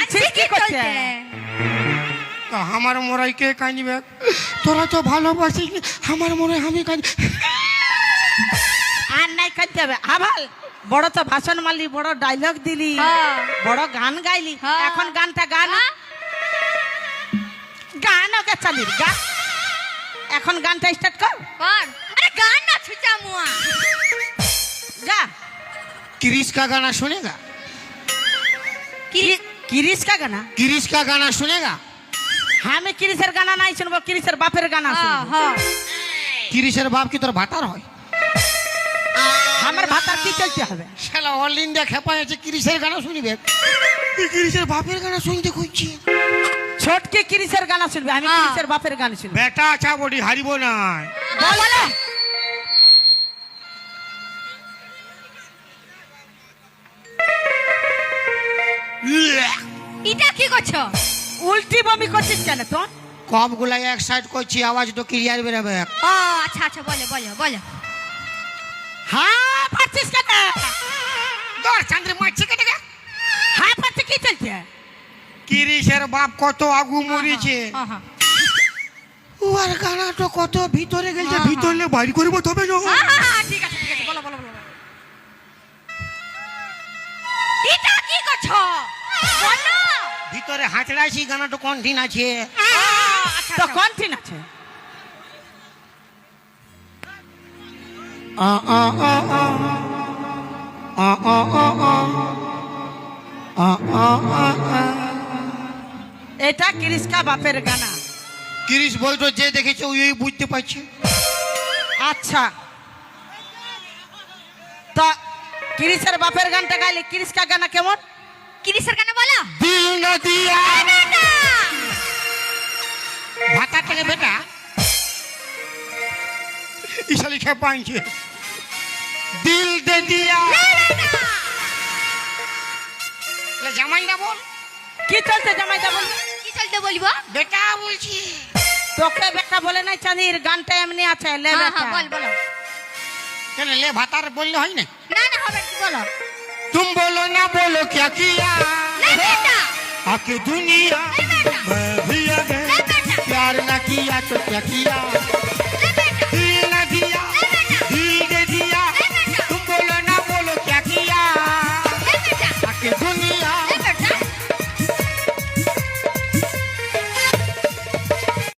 কাঁদছিস কি করছে? আমার মরাই কে কাঁদিবে? তোরা তো ভালোবাসিস, আমার মনে আমি কাঁদি। আর নাই কাঁদতে হবে আভাল। বড় তো ভাষণ মারলি, বড় ডায়লগ দিলি, বড় গান গাইলি, এখন গানটা গান গান ওকে চালিয়ে গান। এখন গানটা স্টার্ট কর। अरे गान ना छुचा मुआ গা। क्रिश का गाना सुनेगा? কিরিস কা গানা? क्रिश का गाना सुनेगा? আমি কিরিসের গানা নাই শুনবো, কিরিসের বাপের গানা শুনবো। क्रिशेर बाप की তোর ভাতার হয়? আমার ভাতার কি চলতে হবে? শালা অল ইন্ডিয়া খেপায় আছে, ক্রিশের গানা শুনিবে? ক্রিশের বাপের গানা শুনতে কইছি। ছোটকে কিরিসের গানা শুনবে, আমি কিরিসের বাপের গান শুনবো। বেটা আছা বডি হারিব না। বলে इटा की করছো? উল্টি বমি করছিস কেন তো? কপ গুলা এক সাইড করছি, আওয়াজ তো ক্লিয়ার বেরোবে। ও আচ্ছা আচ্ছা বলো বলো বলো। হ্যাঁ পারছিস কেন? দর চন্দ্র মাছি কেটে গে। হ্যাঁ পারছি কি চলছে? ক্রিশের বাপ কত আগু মরিছে, হ্যাঁ ওর গানা তো কত ভিতরে গেছে, ভিতরে বাইরে করব তবে না। হ্যাঁ ঠিক আছে বলো বলো বলো। ইটা কি করছো? বলো। ভিতরে হাঁচড়াইছি, গানা তো কন্ঠিন আছে। আচ্ছা তো কোন ঠিক আছে? আ আ আ আ আ আ আ আ আ আ। এটা কিরিসকা বাপের গানা। ক্রিশ বলতো যে দেখেছে ওই বুঝতে পারছে। আচ্ছা তা কিরিসের বাপের গানটা গাইলে কিরিসকা গানা কেমন? কিরিসের গানা বলো। দিল না দিয়া বেটা ভাতা থেকে বেটা ইশালি খেপাইছে। দিল দে দিয়া জামাই না বল। কি চলছে জামাইদা বল? কি চলতে বলবো? বেটা বলছি। তোকে বেটা বলে নাই, চাঁদির গানটা এমনি আছে লে হ্যাঁ বেটা। হ্যাঁ বল বলো। কেন লে ভাতার বললে হয় না? না না হবে কি বলো। तुम बोलो ना बोलो क्या किया না বেটা आके दुनिया मैं भी आ गया, प्यार ना किया तो क्या किया